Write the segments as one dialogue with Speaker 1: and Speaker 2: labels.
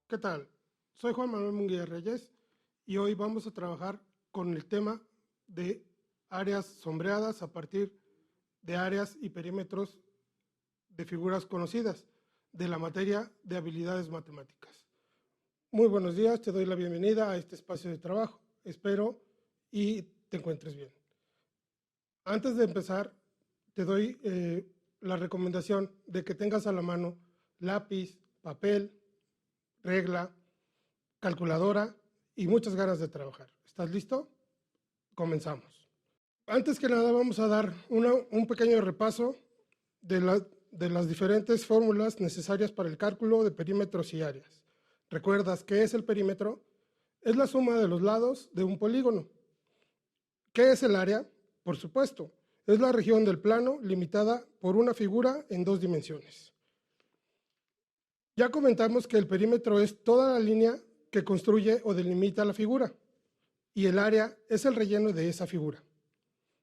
Speaker 1: ¿Qué tal? Soy Juan Manuel Munguía Reyes y hoy vamos a trabajar con el tema de áreas sombreadas a partir de áreas y perímetros de figuras conocidas de la materia de habilidades matemáticas. Muy buenos días, te doy la bienvenida a este espacio de trabajo. Espero y te encuentres bien. Antes de empezar, te doy la recomendación de que tengas a la mano lápiz, papel, regla, calculadora y muchas ganas de trabajar. ¿Estás listo? Comenzamos. Antes que nada vamos a dar un pequeño repaso de las diferentes fórmulas necesarias para el cálculo de perímetros y áreas. ¿Recuerdas qué es el perímetro? Es la suma de los lados de un polígono. ¿Qué es el área? Por supuesto, es la región del plano limitada por una figura en dos dimensiones. Ya comentamos que el perímetro es toda la línea que construye o delimita la figura, y el área es el relleno de esa figura.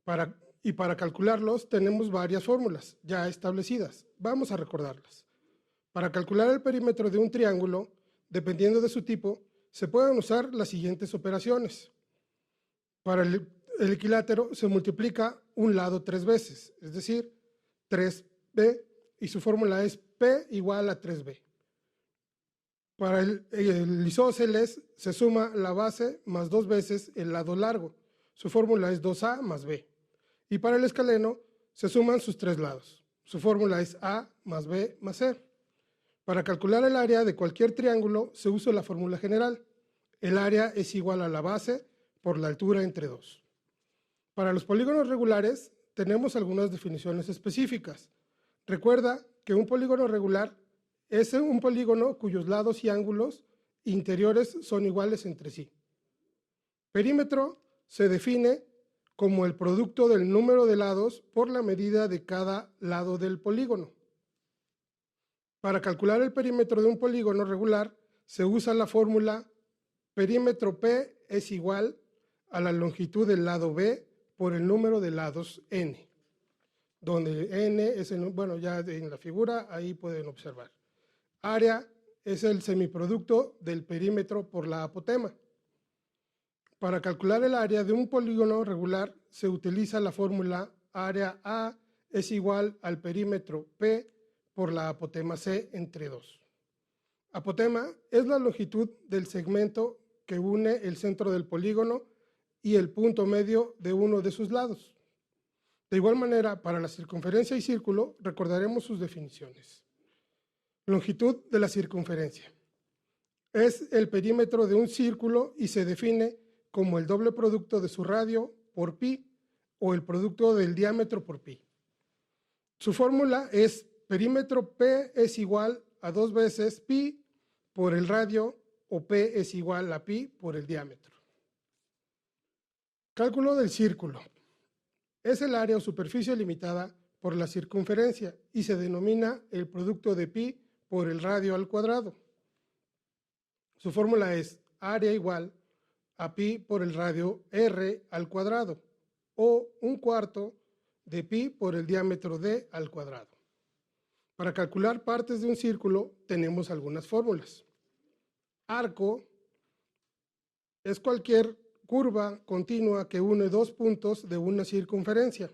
Speaker 1: Para calcularlos tenemos varias fórmulas ya establecidas. Vamos a recordarlas. Para calcular el perímetro de un triángulo, dependiendo de su tipo, se pueden usar las siguientes operaciones. Para el equilátero se multiplica un lado 3 veces, es decir, 3b, y su fórmula es P igual a 3b. Para el isósceles se suma la base más 2 veces el lado largo. Su fórmula es 2a más b. Y para el escaleno se suman sus tres lados. Su fórmula es a más b más c. Para calcular el área de cualquier triángulo se usa la fórmula general. El área es igual a la base por la altura entre 2. Para los polígonos regulares tenemos algunas definiciones específicas. Recuerda que un polígono regular es un polígono cuyos lados y ángulos interiores son iguales entre sí. Perímetro se define como el producto del número de lados por la medida de cada lado del polígono. Para calcular el perímetro de un polígono regular se usa la fórmula perímetro P es igual a la longitud del lado B por el número de lados n, donde n es ya en la figura ahí pueden observar. Área es el semiproducto del perímetro por la apotema. Para calcular el área de un polígono regular se utiliza la fórmula área A es igual al perímetro P por la apotema C entre 2. Apotema es la longitud del segmento que une el centro del polígono y el punto medio de uno de sus lados. De igual manera, para la circunferencia y círculo recordaremos sus definiciones. Longitud de la circunferencia. Es el perímetro de un círculo y se define como el doble producto de su radio por pi o el producto del diámetro por pi. Su fórmula es perímetro P es igual a 2 veces pi por el radio o P es igual a pi por el diámetro. Cálculo del círculo. Es el área o superficie limitada por la circunferencia y se denomina el producto de pi por el radio al cuadrado. Su fórmula es área igual a pi por el radio r al cuadrado o 1/4 de pi por el diámetro d al cuadrado. Para calcular partes de un círculo tenemos algunas fórmulas. Arco es cualquier curva continua que une dos puntos de una circunferencia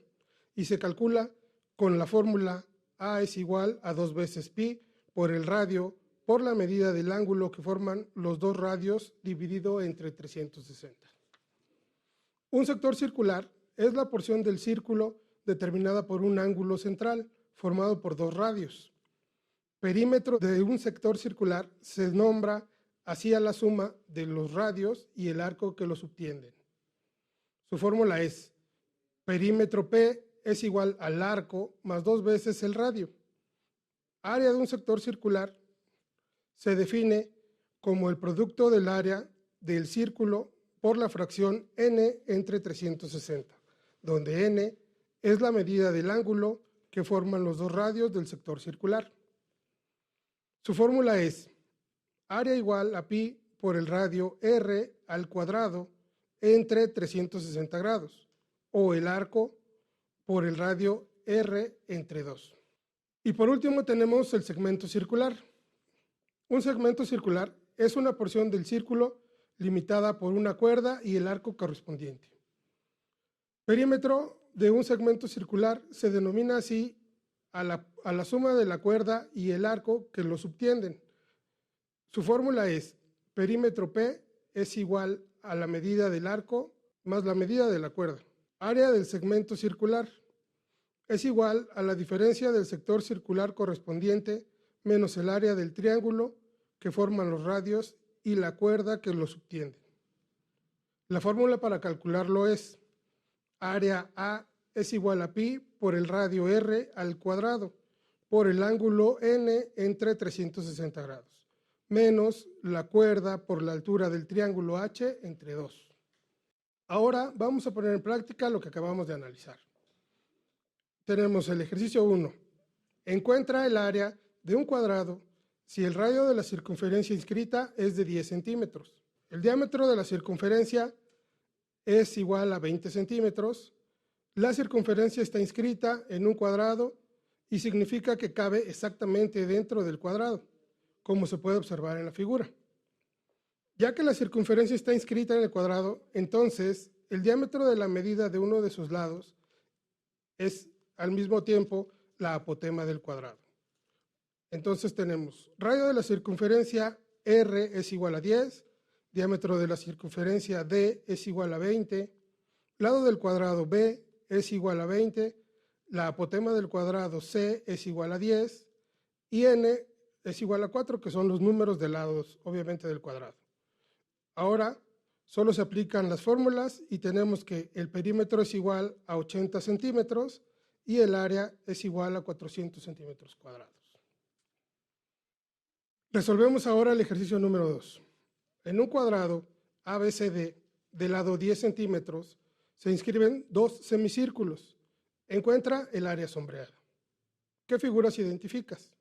Speaker 1: y se calcula con la fórmula a es igual a 2 veces pi por el radio por la medida del ángulo que forman los dos radios dividido entre 360. Un sector circular es la porción del círculo determinada por un ángulo central formado por dos radios. Perímetro de un sector circular se nombra así a la suma de los radios y el arco que los subtienden. Su fórmula es perímetro P es igual al arco más 2 veces el radio. Área de un sector circular se define como el producto del área del círculo por la fracción n entre 360, donde n es la medida del ángulo que forman los dos radios del sector circular. Su fórmula es área igual a pi por el radio r al cuadrado entre 360 grados, o el arco por el radio r entre 2. Y por último tenemos el segmento circular. Un segmento circular es una porción del círculo limitada por una cuerda y el arco correspondiente. Perímetro de un segmento circular se denomina así a la suma de la cuerda y el arco que lo subtienden. Su fórmula es perímetro P es igual a la medida del arco más la medida de la cuerda. Área del segmento circular es igual a la diferencia del sector circular correspondiente menos el área del triángulo que forman los radios y la cuerda que lo subtiende. La fórmula para calcularlo es área A es igual a pi por el radio r al cuadrado por el ángulo n entre 360 grados, menos la cuerda por la altura del triángulo h entre 2. Ahora vamos a poner en práctica lo que acabamos de analizar. Tenemos el ejercicio 1. Encuentra el área de un cuadrado si el radio de la circunferencia inscrita es de 10 centímetros. El diámetro de la circunferencia es igual a 20 centímetros. La circunferencia está inscrita en un cuadrado y significa que cabe exactamente dentro del cuadrado, como se puede observar en la figura. Ya que la circunferencia está inscrita en el cuadrado, entonces el diámetro de la medida de uno de sus lados es al mismo tiempo la apotema del cuadrado. Entonces tenemos radio de la circunferencia R es igual a 10, diámetro de la circunferencia D es igual a 20, lado del cuadrado B es igual a 20, la apotema del cuadrado C es igual a 10 y N es igual a 4, que son los números de lados, obviamente, del cuadrado. Ahora solo se aplican las fórmulas y tenemos que el perímetro es igual a 80 centímetros y el área es igual a 400 centímetros cuadrados. Resolvemos ahora el ejercicio número 2. En un cuadrado ABCD de lado 10 centímetros se inscriben dos semicírculos. Encuentra el área sombreada. ¿Qué figuras identificas?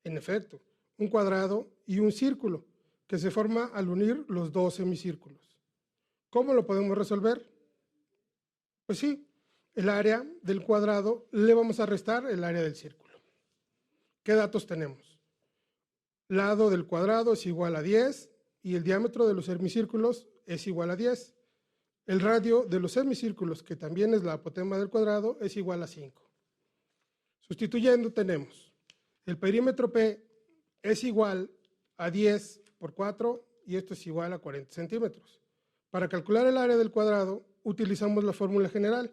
Speaker 1: En efecto, un cuadrado y un círculo que se forma al unir los dos semicírculos. ¿Cómo lo podemos resolver? Pues sí, el área del cuadrado le vamos a restar el área del círculo. ¿Qué datos tenemos? Lado del cuadrado es igual a 10 y el diámetro de los semicírculos es igual a 10. El radio de los semicírculos, que también es la apotema del cuadrado, es igual a 5. Sustituyendo tenemos el perímetro P es igual a 10 por 4 y esto es igual a 40 centímetros. Para calcular el área del cuadrado utilizamos la fórmula general,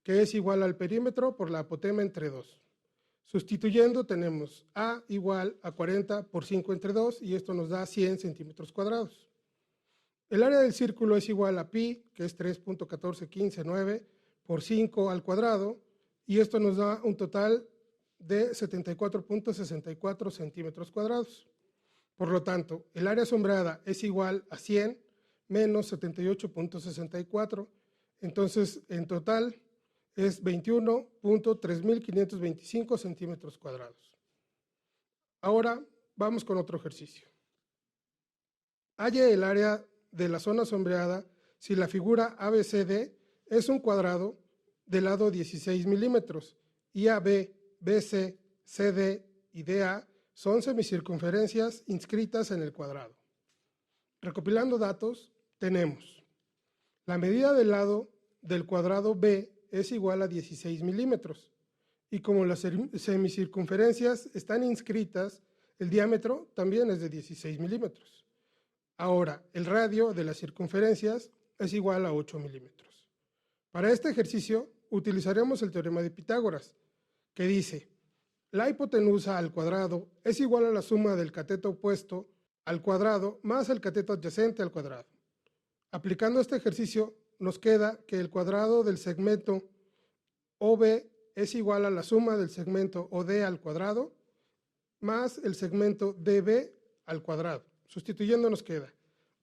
Speaker 1: que es igual al perímetro por la apotema entre 2. Sustituyendo tenemos A igual a 40 por 5 entre 2 y esto nos da 100 centímetros cuadrados. El área del círculo es igual a pi, que es 3.14159 por 5 al cuadrado y esto nos da un total de 74.64 centímetros cuadrados. Por lo tanto, el área sombreada es igual a 100 menos 78.64, entonces en total es 21.3525 centímetros cuadrados. Ahora vamos con otro ejercicio. Halle el área de la zona sombreada si la figura ABCD es un cuadrado de lado 16 milímetros y AB, BC, CD y DA son semicircunferencias inscritas en el cuadrado. Recopilando datos, tenemos la medida del lado del cuadrado B es igual a 16 milímetros y como las semicircunferencias están inscritas, el diámetro también es de 16 milímetros. Ahora, el radio de las circunferencias es igual a 8 milímetros. Para este ejercicio utilizaremos el teorema de Pitágoras, que dice: la hipotenusa al cuadrado es igual a la suma del cateto opuesto al cuadrado más el cateto adyacente al cuadrado. Aplicando este ejercicio, nos queda que el cuadrado del segmento OB es igual a la suma del segmento OD al cuadrado más el segmento DB al cuadrado. Sustituyendo nos queda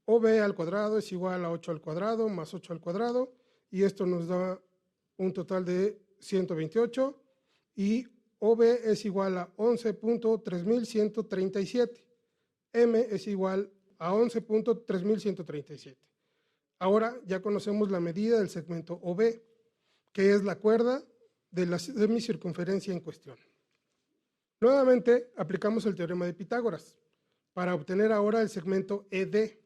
Speaker 1: OB al cuadrado es igual a 8 al cuadrado más 8 al cuadrado y esto nos da un total de 128 y OB es igual a 11.3137. M es igual a 11.3137. Ahora ya conocemos la medida del segmento OB, que es la cuerda de la semicircunferencia en cuestión. Nuevamente aplicamos el teorema de Pitágoras, para obtener ahora el segmento ED,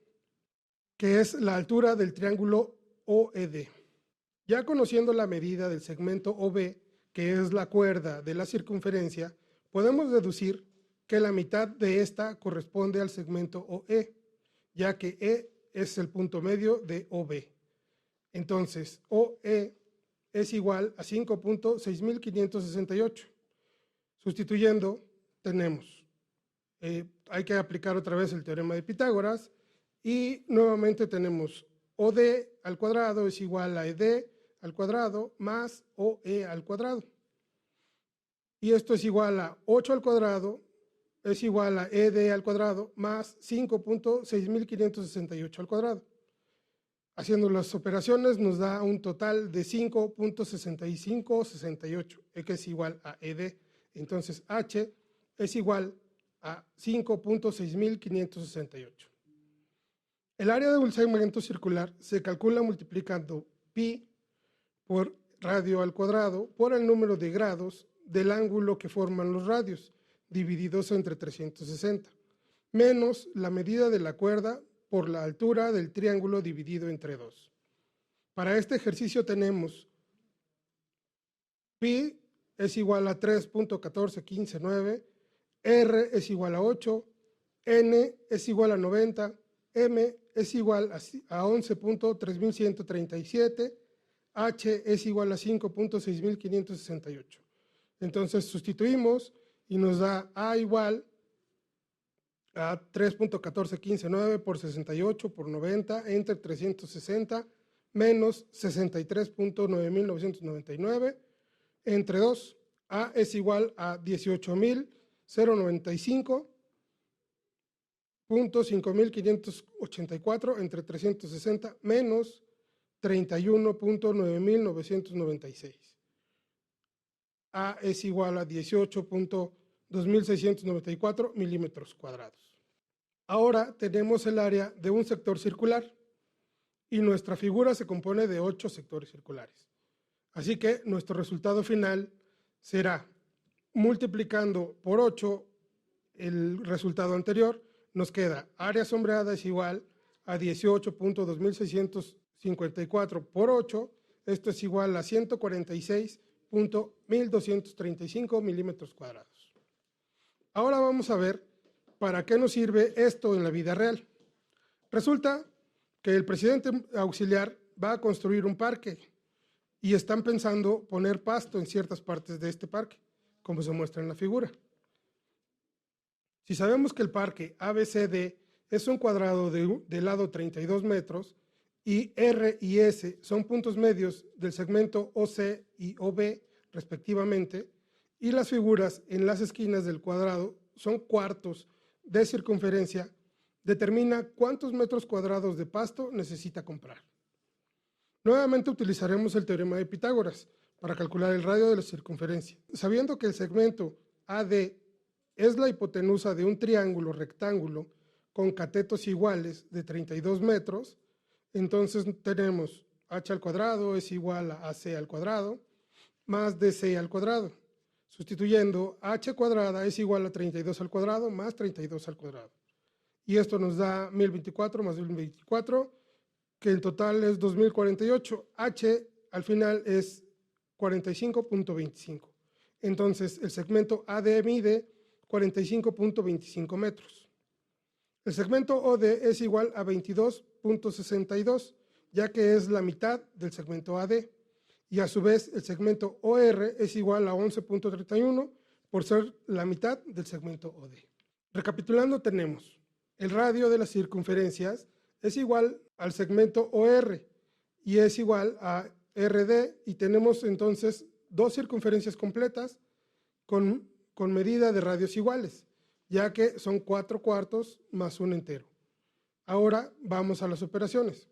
Speaker 1: que es la altura del triángulo OED. Ya conociendo la medida del segmento OB, que es la cuerda de la circunferencia, podemos deducir que la mitad de esta corresponde al segmento OE, ya que E es el punto medio de OB. Entonces, OE es igual a 5.6568. Sustituyendo, tenemos, hay que aplicar otra vez el teorema de Pitágoras, y nuevamente tenemos OD al cuadrado es igual a ED al cuadrado más OE al cuadrado. Y esto es igual a 8 al cuadrado es igual a ED al cuadrado más 5.6568 al cuadrado. Haciendo las operaciones nos da un total de 5.6568, que es igual a ED. Entonces H es igual a 5.6568. El área de un segmento circular se calcula multiplicando pi por radio al cuadrado por el número de grados del ángulo que forman los radios, divididos entre 360, menos la medida de la cuerda por la altura del triángulo dividido entre 2. Para este ejercicio tenemos pi es igual a 3.14159, r es igual a 8, n es igual a 90, m es igual a 11.3137, h es igual a 5.6568. Entonces sustituimos y nos da a igual a 3.14159 por 68 por 90 entre 360 menos 63.9999 entre 2. A es igual a 18.095.5584 entre 360 menos 31.9996. A es igual a 18.2694 milímetros cuadrados. Ahora tenemos el área de un sector circular y nuestra figura se compone de 8 sectores circulares. Así que nuestro resultado final será, multiplicando por 8 el resultado anterior, nos queda área sombreada es igual a 18.2654 por 8, esto es igual a 146.1235 milímetros cuadrados. Ahora vamos a ver para qué nos sirve esto en la vida real. Resulta que el presidente auxiliar va a construir un parque y están pensando poner pasto en ciertas partes de este parque, como se muestra en la figura. Si sabemos que el parque ABCD es un cuadrado de lado 32 metros y R y S son puntos medios del segmento OC y OB respectivamente, y las figuras en las esquinas del cuadrado son cuartos de circunferencia, determina cuántos metros cuadrados de pasto necesita comprar. Nuevamente utilizaremos el teorema de Pitágoras para calcular el radio de la circunferencia. Sabiendo que el segmento AD es la hipotenusa de un triángulo rectángulo con catetos iguales de 32 metros, entonces tenemos h al cuadrado es igual a ac al cuadrado más dc al cuadrado. Sustituyendo, h cuadrada es igual a 32 al cuadrado más 32 al cuadrado. Y esto nos da 1024 más 1024, que en total es 2048. H al final es 45.25. Entonces, el segmento AD mide 45.25 metros. El segmento OD es igual a 22.62, ya que es la mitad del segmento AD. Y a su vez, el segmento OR es igual a 11.31 por ser la mitad del segmento OD. Recapitulando, tenemos el radio de las circunferencias es igual al segmento OR y es igual a RD, y tenemos entonces dos circunferencias completas con medida de radios iguales, ya que son 4 cuartos más un entero. Ahora vamos a las operaciones.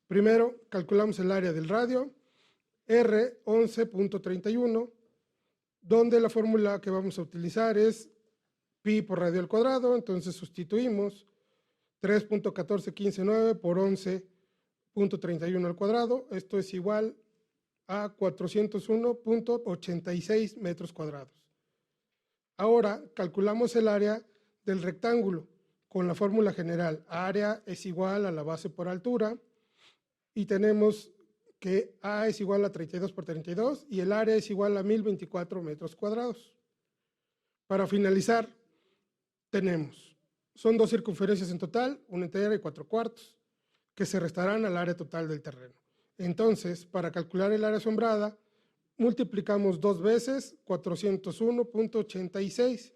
Speaker 1: Primero, calculamos el área del radio, R 11.31, donde la fórmula que vamos a utilizar es pi por radio al cuadrado, entonces sustituimos 3.14159 por 11.31 al cuadrado, esto es igual a 401.86 metros cuadrados. Ahora calculamos el área del rectángulo, con la fórmula general. Área es igual a la base por altura y tenemos que A es igual a 32 por 32 y el área es igual a 1024 metros cuadrados. Para finalizar, son 2 circunferencias en total, una entera y 4 cuartos, que se restarán al área total del terreno. Entonces, para calcular el área sombrada, multiplicamos 2 veces 401.86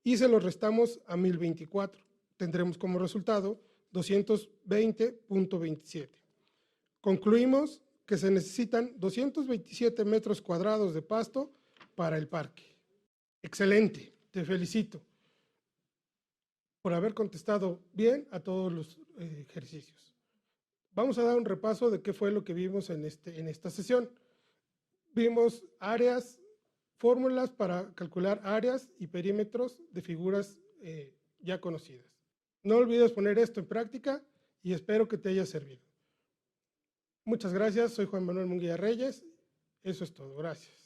Speaker 1: y se lo restamos a 1024. Tendremos como resultado 220.27. Concluimos que se necesitan 227 metros cuadrados de pasto para el parque. Excelente, te felicito por haber contestado bien a todos los ejercicios. Vamos a dar un repaso de qué fue lo que vimos en esta sesión. Vimos fórmulas para calcular áreas y perímetros de figuras ya conocidas. No olvides poner esto en práctica y espero que te haya servido. Muchas gracias, soy Juan Manuel Munguía Reyes. Eso es todo, gracias.